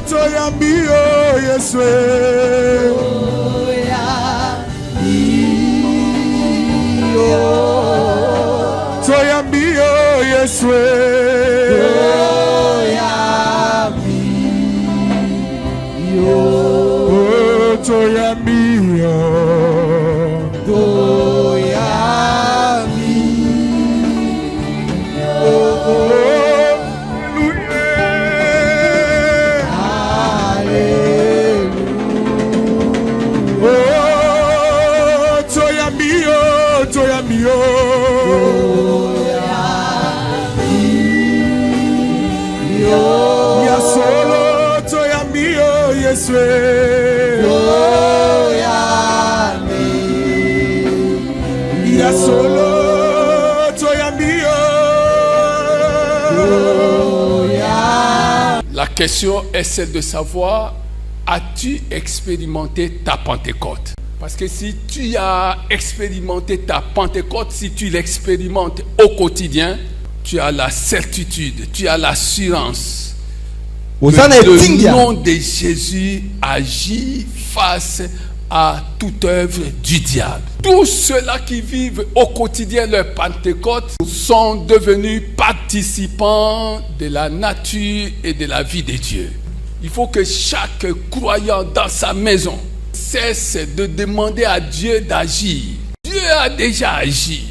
toyambi Yesu. Toyambi Yesu. Toyambi ya solo toyambi Yesu. Ya solo toyambi. La question est celle de savoir, as-tu expérimenté ta Pentecôte? Parce que si tu as expérimenté ta Pentecôte, si tu l'expérimentes au quotidien, tu as la certitude, tu as l'assurance que le nom de Jésus agit face à toute œuvre du diable. Tous ceux-là qui vivent au quotidien leur Pentecôte sont devenus participants de la nature et de la vie de Dieu. Il faut que chaque croyant dans sa maison cesse de demander à Dieu d'agir. Dieu a déjà agi.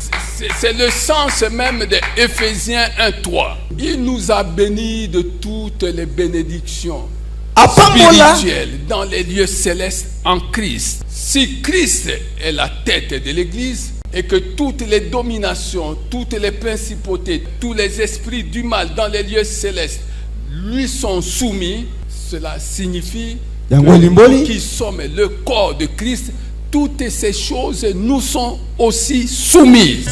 C'est le sens même de Éphésiens 1:3. Il nous a bénis de toutes les bénédictions spirituelles dans les lieux célestes en Christ. Si Christ est la tête de l'Église et que toutes les dominations, toutes les principautés, tous les esprits du mal dans les lieux célestes lui sont soumis, cela signifie que nous qui sommes le corps de Christ, toutes ces choses nous sont aussi soumises.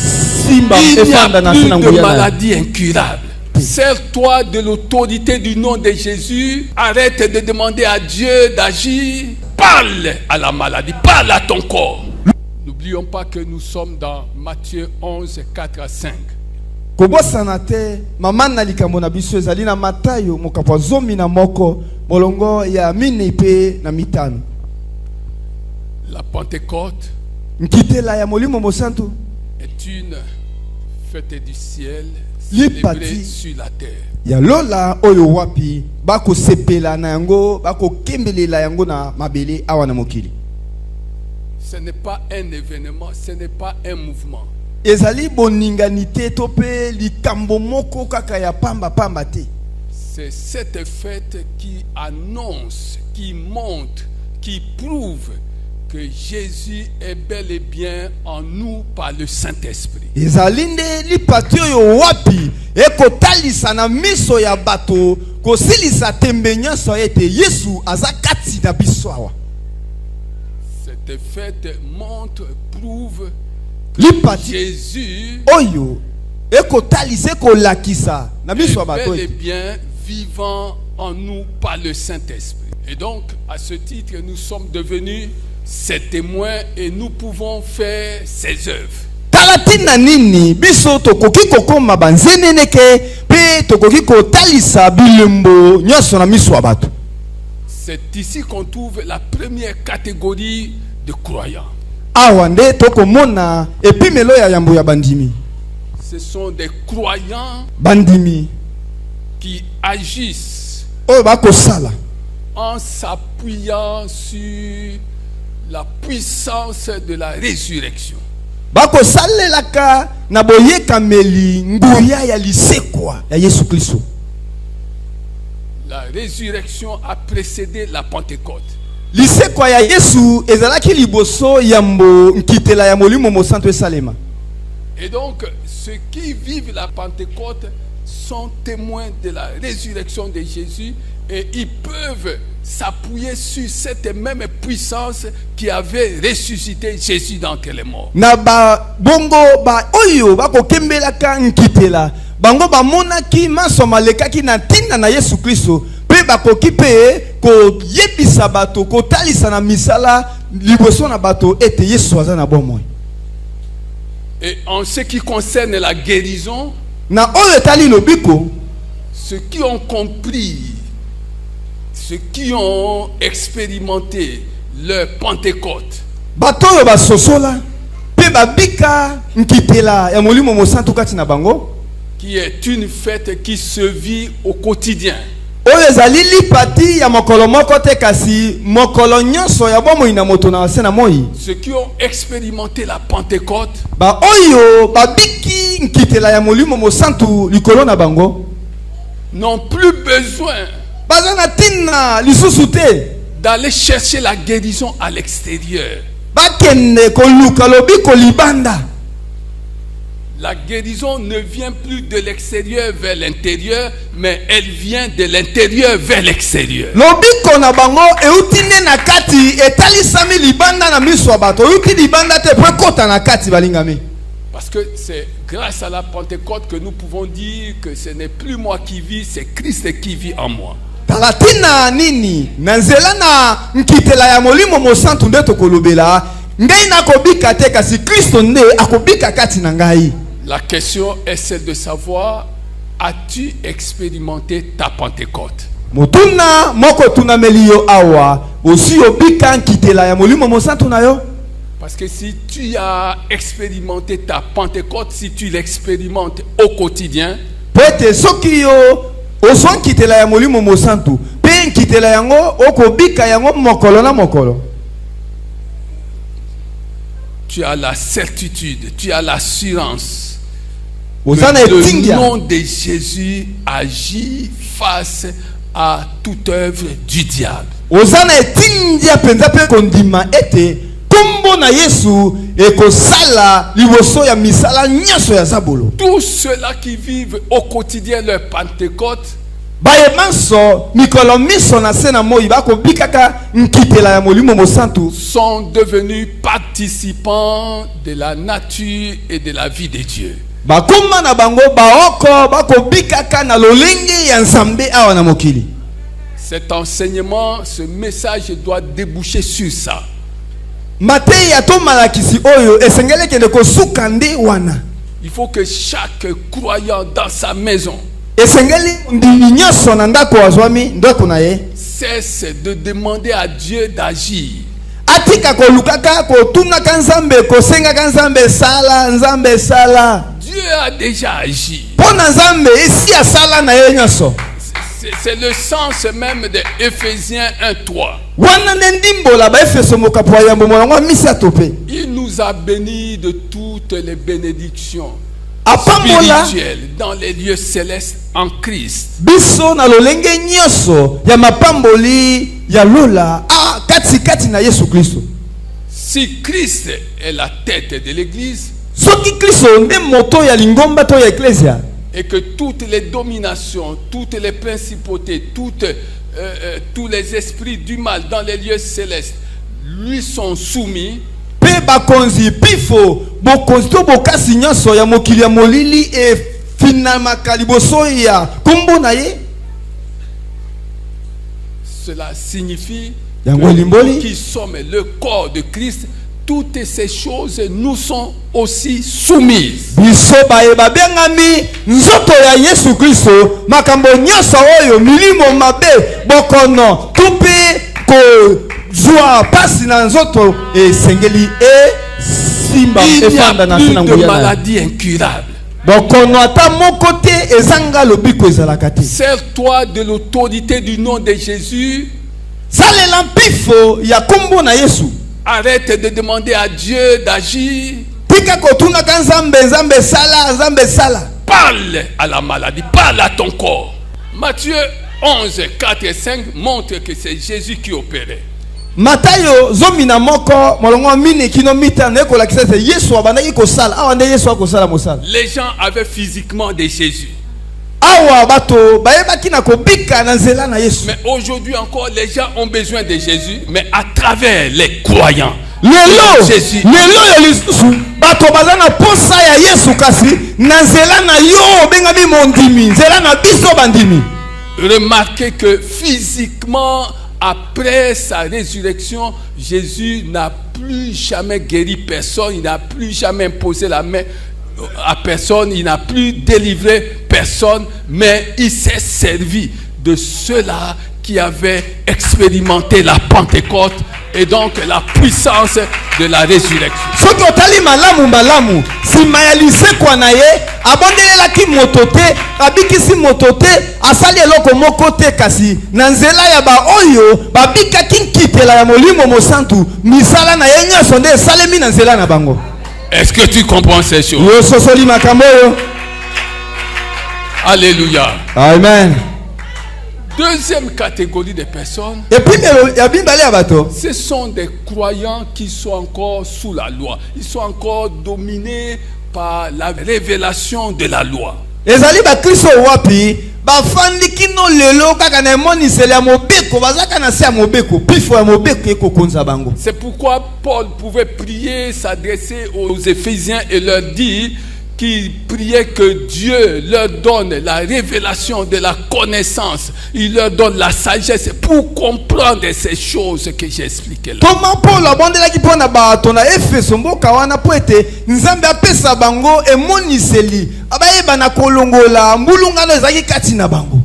Il n'y a plus de maladie incurable. Sers-toi de l'autorité du nom de Jésus. Arrête de demander à Dieu d'agir. Parle à la maladie, parle à ton corps. N'oublions pas que nous sommes dans Matthieu 11, 4 à 5. Kobosanate mama na likambo na biso ezali na Matayo mokapo zomi na moko molongo ya mine pe na mitano. La Pentecôte nkitela ya molimo mosantu est une fête du ciel célébrée sur la terre. Ya lola oyo wapi bako sepela na yango bako kembelela yango na mabele awa na mokili. Ce n'est pas un événement, ce n'est pas un mouvement. Ezali boninganité tope likambo moko kaka ya pamba pamba te. C'est cette fête qui annonce, qui montre, qui prouve que Jésus est bel et bien en nous par le Saint-Esprit. Ezali nde lipati oyo wapi ekotalisa na miso ya bato kosilisa tembe nyonso ete Yesu aza kati na biso awa. Cette fête montre, prouve Jésus oyo ekotalise kolakisa na biso ya bato bel et bien vivant en nous par le Saint-Esprit. Et donc à ce titre nous sommes devenus ses témoins et nous pouvons faire ses œuvres. Talatina nini biso tokoki kokoma banzeneneke pe tokoki kotalisa bilembo nyonso na miso ya bato. C'est ici qu'on trouve la première catégorie de croyants. Awande tokomona epimelo ya yambo ya bandimi. Ce sont des croyants bandimi qui agissent en s'appuyant sur la puissance de la résurrection. Bako salelaka na boyekameli nguya ya lisekwa ya Yesu Kristo. La résurrection a précédé la Pentecôte. Lisekwa ya Yesu ezalaki liboso yambo nkitela ya molimo mosantu esalema. Et donc ceux qui vivent la Pentecôte sont témoins de la résurrection de Jésus et ils peuvent s'appuyer sur cette même puissance qui avait ressuscité Jésus d'entre les morts. Na ba bongo ba oyo bako kembelaka nkitela bango ba monaki masoma lekaki na tinda na Yesu Kristo pe bakoki pe ko yebisa bato ko talisa na misala liboso na bato ete Yesu aza na bomoi. Et en ce qui concerne la guérison, na oyo tali lobiko ceux qui ont compris Ceux qui ont expérimenté leur Pentecôte, bato oyo basosola pe babika nkitela ya molimo mosantu kati na bango, qui est une fête qui se vit au quotidien. oyo ezali lipati ya mokolo moko te kasi mokolo nyonso ya bomoi na moto na wase na moi. Ceux qui ont expérimenté la Pentecôte Ba oyo babiki nkitela ya molimo mosantu likolo na bango n'ont plus besoin baza na tina lisusu te d'aller chercher la guérison à l'extérieur. bakende koluka lobi kolibanda. La guérison ne vient plus de l'extérieur vers l'intérieur, mais elle vient de l'intérieur vers l'extérieur. Lobiko na bango euti nde na kati etalisami libanda na miso ya bato euti libanda te po ekota na kati balingami. Parce que c'est grâce à la Pentecôte que nous pouvons dire que ce n'est plus moi qui vis, c'est Christ qui vit en moi. Talatina nini na nzela na nkitela ya molimo mosantu nde tokolobela ngai nakobika te kasi Kristo nde akobika kati na ngai. La question est celle de savoir, as-tu expérimenté ta Pentecôte? Motuna moko tunameli yo awa osi obika nkitela ya molimo mosantu na yo. Parce que si tu as expérimenté ta Pentecôte, si tu l'expérimentes au quotidien, Pete soki yo oso nkitela ya molimo mosantu pe nkitela yango okobika yango mokolo na mokolo, tu as la certitude, tu as l'assurance que le nom de Jésus agit face à toute œuvre du diable. ozana etindia penza pe kondima ete kombo na Yesu ekosala liboso ya misala nyoso ya zabolo. Tous ceux-là qui vivent au quotidien leur Pentecôte bayemanso mikolo miso na sena moi bakobikaka nkitela ya molimo mosantu sont devenus participants de la nature et de la vie de Dieu. bakoma na bango baoko bakobikaka na lolenge ya nzambe awa na mokili. Cet enseignement, ce message doit déboucher sur ça. Matei ya to malakisi oyo esengele kende kosuka nde wana. Il faut que chaque croyant dans sa maison Esengeli ndimi nyoso na ndako wazwami ndako na ye cesse de demander à Dieu d'agir. atika kolukaka kotunaka nzambe kosengaka nzambe sala nzambe sala. Dieu a déjà agi. Pona nzambe esi asala na ye nyoso. C'est le sens même de Ephésiens 1:3. Wana ndimbola ba Efeso mokapo ya mbomo ngwa misato pe. Il nous a bénis de toutes les bénédictions Apambola spirituelles dans les lieux célestes en Christ. biso na lolenge nyoso ya mapamboli ya lola a kati na Yesu Kristo. Si Christ est la tête de l'église Soki Kristo nde moto ya lingomba to ya eklesia et que toutes les dominations, toutes les principautés, tous les esprits du mal dans les lieux célestes lui sont soumis, pe bakonzi pifo bokonzi to bokasi nyoso ya mokili ya molili e finamaka liboso ya kombo na ye. cela signifie Yango que limboli. nous qui sommes le corps de Christ, toutes ces choses nous sont aussi soumises. Biso baye babengami nzoto ya Yesu Kristo makambo nyoso oyo milimo mabe bokono tupe ko zwa pasi na nzoto esengeli simba Il n'y efanda a na plus sina de nguyana. maladie incurable. Bokono ata moko te ezanga lobiko ezalaka te. Sers-toi de l'autorité du nom de Jésus. Salela mpifo ya kombo na Yesu. Arrête de demander à Dieu d'agir. Tika kotunaka nzambe sala. Parle à la maladie, parle à ton corps. Matthieu 11, 4 et 5 montre que c'est Jésus qui opérait. Matayo zomina moko molongo mine kino mitano ekolakisa se Yesu abandaki kosala awa nde Yesu akosala mosala. Les gens avaient physiquement des Jésus. Awa bato bayebaki na kobika na nzela na Yesu. Mais aujourd'hui encore, les gens ont besoin de Jésus, mais à travers les croyants. Lelo yo lisusu bato baza na posa ya Yesu kasi na nzela na yo bengami mondimi nzela na biso bandimi. Remarquez que physiquement, après sa résurrection, Jésus n'a plus jamais guéri personne, il n'a plus jamais imposé la main à personne, il n'a plus délivré personne, mais il s'est servi de ceux-là qui avaient expérimenté la Pentecôte et donc la puissance de la résurrection. Soki otali malamu malamu sima ya lisekwa na ye abondelelaki moto te abikisi moto te asali eloko moko te kasi na nzela ya baoyo babikaki nkitela ya molimo mosantu misala na ye nyonso nde esalemi na nzela na bango. Est-ce que tu comprends ces choses? Yo sosoli makambo oyo. Alléluia. Amen. Deuxième catégorie de personnes, Et puis ya bimbali ya bato ce sont des croyants qui sont encore sous la loi. Ils sont encore dominés par la révélation de la loi. ezali bakristo wapi bafandi kino lelo kaka na emoniseli ya mobeko bazaka na se ya mobeko pifo ya mobeko ekokonza bango. C'est pourquoi Paul pouvait prier, s'adresser aux Éphésiens et leur dire qu'il priait que Dieu leur donne la révélation de la connaissance. Il leur donne la sagesse pour comprendre ces choses que j'ai expliquées là. Comment Paul abondelaki mpona bato na Efeso mboka wana po ete Nzambe apesa bango emoniseli abayeba na kolongola mbulungano ezalaki kati na bango.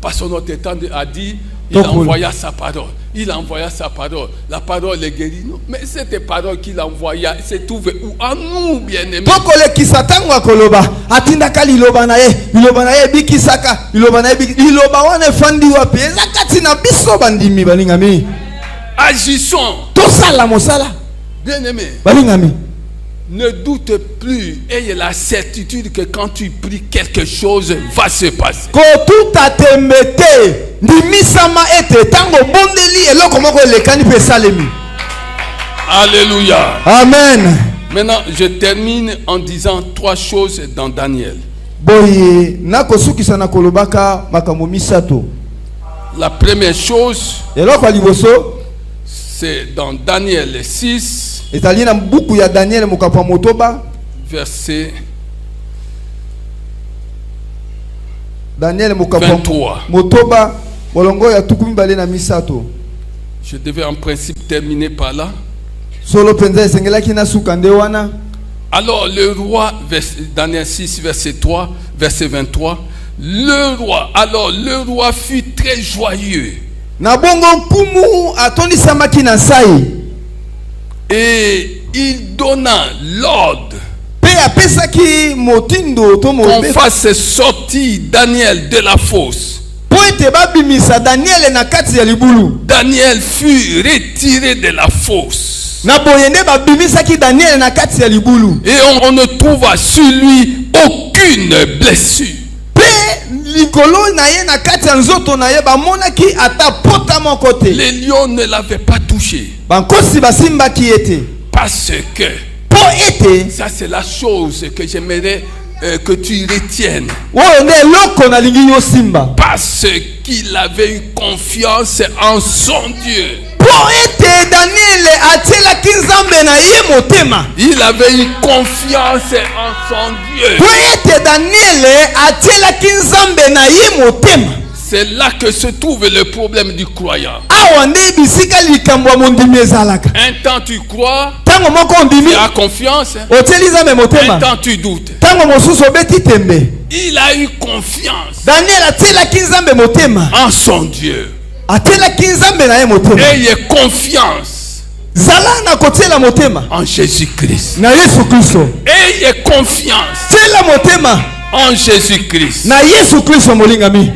Passons notre temps à dire, il envoya sa parole. Il envoya sa parole. La parole est guérie. Non, mais cette parole qu'il envoya se trouve où? En nous, bien-aimés. Tokolekisa tango akoloba atindaka liloba na ye bikisaka liloba na ye liloba wana efandi wapi eza kati na biso bandimi balingami. Agissons. Tosala mosala Bien-aimés, balingami. ne doute plus. Ayez la certitude que quand tu pries, quelque chose va se passer. Kotuta temete ndimisama ete tango bondeli eloko moko elekani pe salemi. Alléluia. Amen. Maintenant, je termine en disant 3 choses dans Daniel. Boye nakosukisa na kolobaka makambo misato. La première chose, Eloko liboso c'est dans Daniel 6, ezali na buku ya Daniel mokapo motoba verset Daniel mokapo 23. motoba molongo ya tukumi bale na misato. Je devais en principe terminer par là. Solo penza esengelaki na suka nde wana. Alors le roi, Daniel 6, verset 3, verset 23, le roi fut très joyeux. Na bongo kumu atondisama na sai. Et il donna l'ordre Pe apesaki motindo to qu'on mobe. fasse sortir Daniel de la fosse. Po ete babimisa Daniel na kati ya libulu. Daniel fut retiré de la fosse. Na boyende babimisaki Daniel na kati ya libulu. Et on ne trouva sur lui aucune blessure. Likolo na ye na kati ya nzoto na ye bamonaki ata pota moko te. Les lions ne l'avaient pas touché. Bankosi basimbaki ete. Parce que, Po ete ça c'est la chose que j'aimerais que tu retiennes. oyo nde eloko na lingi yo simba. Parce qu'il avait une confiance en son Dieu. Po ete Daniel atielaki Nzambe na ye motema. Il avait une confiance en son Dieu. Po ete Daniel atielaki Nzambe na ye motema. C'est là que se trouve le problème du croyant. Awa nde bisika likambo ya mondimi ezalaka. Un temps tu crois, Tango moko ondimi tu as confiance. otieli Nzambe Un motema. temps tu doutes. Tango mosusu obeti tembe. Il a eu confiance Daniel atielaki Nzambe motema. en son Dieu. Atielaki Nzambe na ye motema. Ayez confiance Zala na kotiela motema en Jésus-Christ. na Yesu Kristo. Ayez confiance Tiela motema en Jésus-Christ. na Yesu Kristo molingami.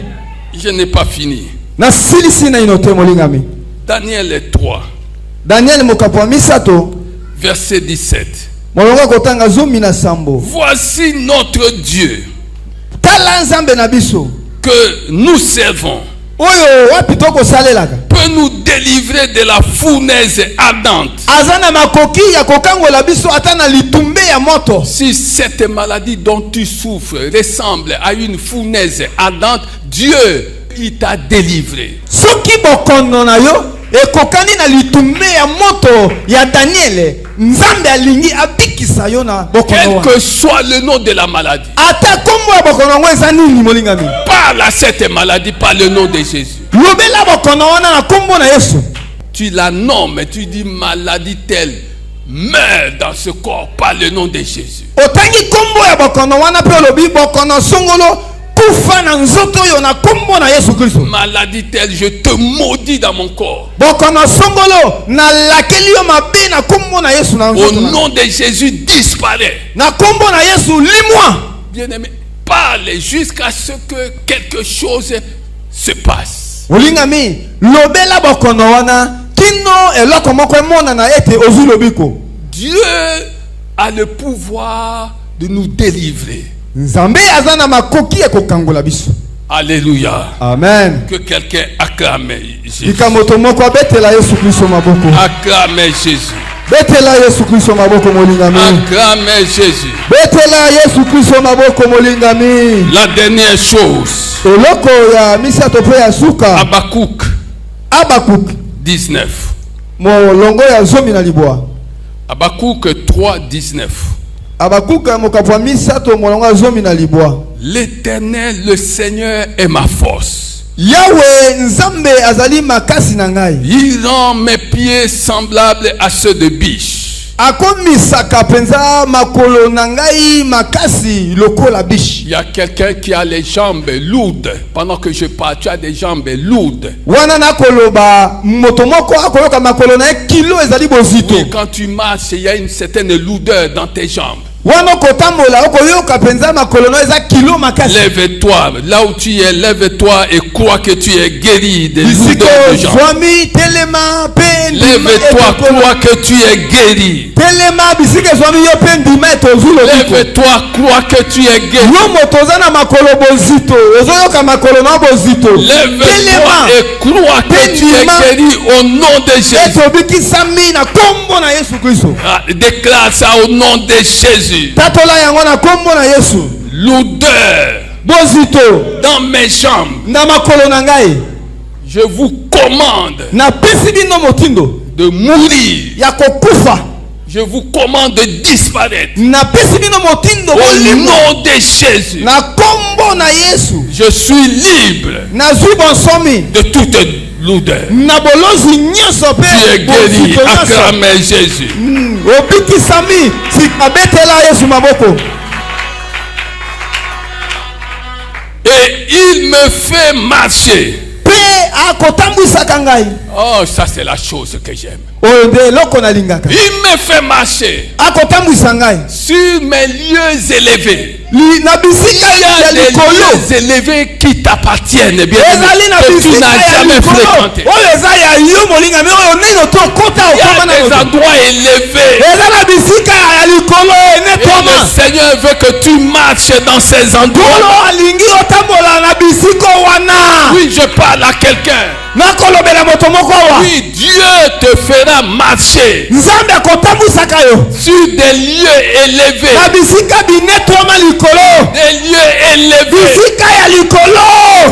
Je n'ai pas fini. Na silisi na inote molingami. Daniel 3, Daniel mokapo misato verset 17. molongo kotanga zomi na sambo. Voici notre Dieu Tala Nzambe na biso que nous servons oyo wapi toko salelaka. peut nous délivrer de la fournaise ardente. Azana makoki ya kokangola biso ata na litumbe ya moto. Si cette maladie dont tu souffres ressemble à une fournaise ardente, Dieu, il t'a délivré. Soki bokono na yo ekokani na litumbe ya moto ya Daniel, Nzambe alingi abikisa yo na bokono Quel wana. que soit le nom de la maladie, Ata kombo ya bokono ngo eza nini molingami? parle à cette maladie par le nom de Jésus. Lobela bokono wana na kombo na Yesu. Tu la nommes, tu dis maladie telle, meurs dans ce corps par le nom de Jésus. Otangi kombo ya bokono wana pe lobi bokono songolo kufa na nzoto yo na kombo na Yesu Kristo. Maladie telle, je te maudis dans mon corps. Bokono songolo na lakeli yo mabe na kombo na Yesu na nzoto. Au nom de Jésus, disparaît. Na kombo na Yesu limwa. Bien-aimé, parle jusqu'à ce que quelque chose se passe. Olingami lobela bokono wana kino eloko moko emona na ete ozulobiko. Dieu a le pouvoir de nous délivrer. Nzambe azana makoki ekokangola biso. Alléluia. Amen. Que quelqu'un acclame Jésus. Ikamoto moko betela Yesu Kristo maboko. Acclame Jésus. Betela Yesu Kristo maboko molingami. Acclame Jésus. Betela Yesu Kristo maboko molingami. La dernière chose. Eloko ya misato pe ya suka. Habakkuk 19. Molongo ya zomi na libwa. Habakkuk 3:19. Habakkuk mokapwa misato molongo ya zomi na libwa. L'Éternel, le Seigneur est ma force. Yahweh nzambe azali makasi na ngai. Il rend mes pieds semblables à ceux de biche. Akomisaka penza makolo na ngai makasi lokola biche. Il y a quelqu'un qui a les jambes lourdes. Pendant que je parle, tu as des jambes lourdes. Wana na koloba motomoko akoloka makolo na kilo ezali bozito. Oui, quand tu marches, il y a une certaine lourdeur dans tes jambes. Lève-toi, là où tu es, lève-toi et crois que tu es guéri des lourdeurs de jambes. Lève-toi, crois que tu es guéri. Lève-toi, crois que tu es guéri. Lève-toi et crois que tu es guéri au nom de Jésus. Déclare ça au nom de Jésus. L'odeur dans mes jambes. Je vous commande de mourir. Je vous commande de disparaître. Au nom de Jésus. Je suis libre de toute l'odeur. Tu es guéri. Acclame Jésus. Et il me fait marcher. Oh, ça c'est la chose que j'aime. Il me fait marcher sur mes lieux élevés. Il y a des lieux élevés qui t'appartiennent, bien que tu n'as jamais fréquenté. Il y a des endroits élevés. Et le Seigneur veut que tu marches dans ces endroits. Oui, je parle à quelqu'un. Oui, Dieu te fera marcher sur des lieux élevés. Des lieux élevés.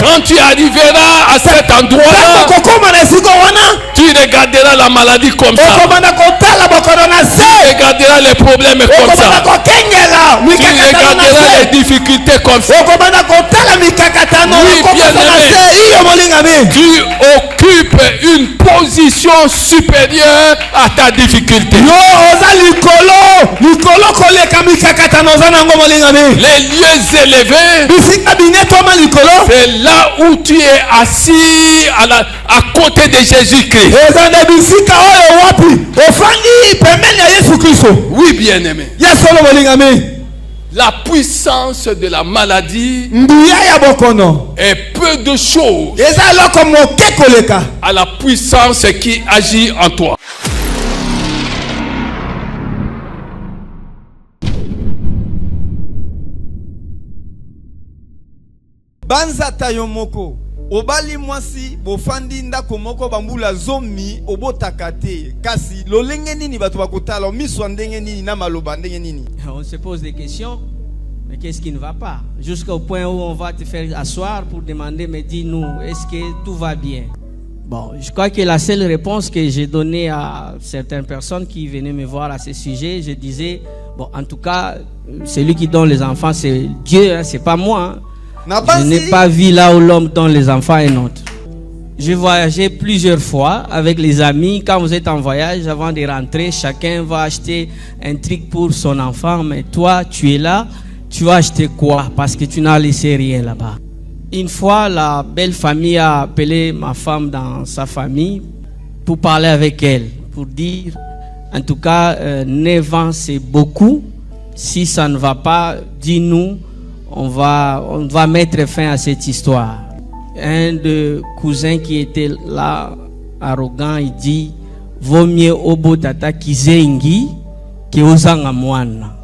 Quand tu arriveras à cet endroit-là, tu regarderas la maladie comme ça. Tu regarderas les problèmes comme ça. Tu regarderas les difficultés comme ça. Oui, bien-aimé, tu occupes une position supérieure à ta difficulté. Les lieux élevés, c'est là où tu es assis à côté de Jésus-Christ. Oui, bien-aimé. La puissance de la maladie est peu de choses à la puissance qui agit en toi. Banzata yomoko obali mwasi bofandi ndako moko bambula zomi obotakate kasi lolenge nini bato bakotala miswa ndenge nini na maloba ndenge nini. On se pose des questions, mais qu'est-ce qui ne va pas? Jusqu'au point où on va te faire asseoir pour demander, mais dis-nous, est-ce que tout va bien? Bon, je crois que la seule réponse que j'ai donnée à certaines personnes qui venaient me voir à ce sujet, je disais, bon, en tout cas, celui qui donne les enfants, c'est Dieu, hein, c'est pas moi. Hein. Je n'ai pas vu là où l'homme donne les enfants un autre. J'ai voyagé plusieurs fois avec les amis. Quand vous êtes en voyage, avant de rentrer, chacun va acheter un truc pour son enfant. Mais toi, tu es là, tu vas acheter quoi parce que tu n'as laissé rien là-bas. Une fois, la belle famille a appelé ma femme dans sa famille pour parler avec elle, pour dire, en tout cas, 9 ans c'est beaucoup. Si ça ne va pas, dis-nous, on va mettre fin à cette histoire. Un de cousins qui était là, arrogant, il dit, vaut mieux obo tata kizengi que ozanga mwana.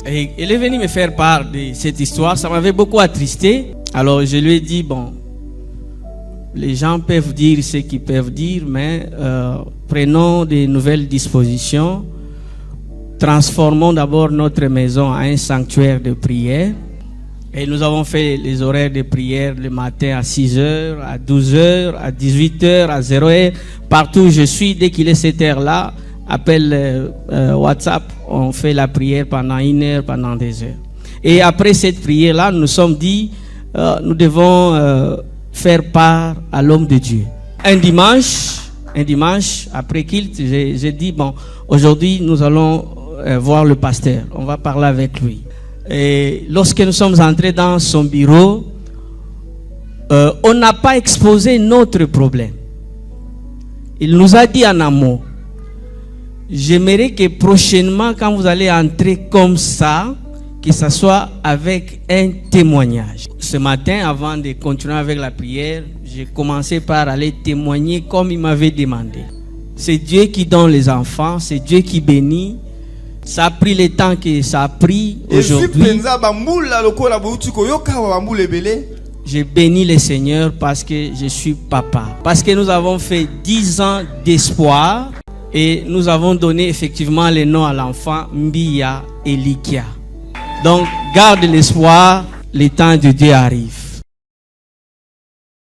Et il est venu me faire part de cette histoire, ça m'avait beaucoup attristé. Alors je lui ai dit, bon, les gens peuvent dire ce qu'ils peuvent dire, mais prenons de nouvelles dispositions. Transformons d'abord notre maison en un sanctuaire de prière. Et nous avons fait les horaires de prière le matin à 6h, à 12h, à 18h, à 0h. Partout où je suis, dès qu'il est cette heure-là, appelle WhatsApp, on fait la prière pendant 1 heure, pendant 2 heures. Et après cette prière-là, nous nous sommes dit, nous devons faire part à l'homme de Dieu. Un dimanche, après culte, j'ai dit, bon, aujourd'hui, nous allons voir le pasteur. On va parler avec lui. Et lorsque nous sommes entrés dans son bureau, on n'a pas exposé notre problème. Il nous a dit en amont, j'aimerais que prochainement, quand vous allez entrer comme ça, que ce soit avec un témoignage. Ce matin, avant de continuer avec la prière, j'ai commencé par aller témoigner comme il m'avait demandé. C'est Dieu qui donne les enfants, c'est Dieu qui bénit. Ça a pris le temps que ça a pris aujourd'hui. J'ai béni le Seigneur parce que je suis papa. Parce que nous avons fait 10 ans d'espoir et nous avons donné effectivement le nom à l'enfant Mbia Elikia. Donc, garde l'espoir, le temps de Dieu arrive.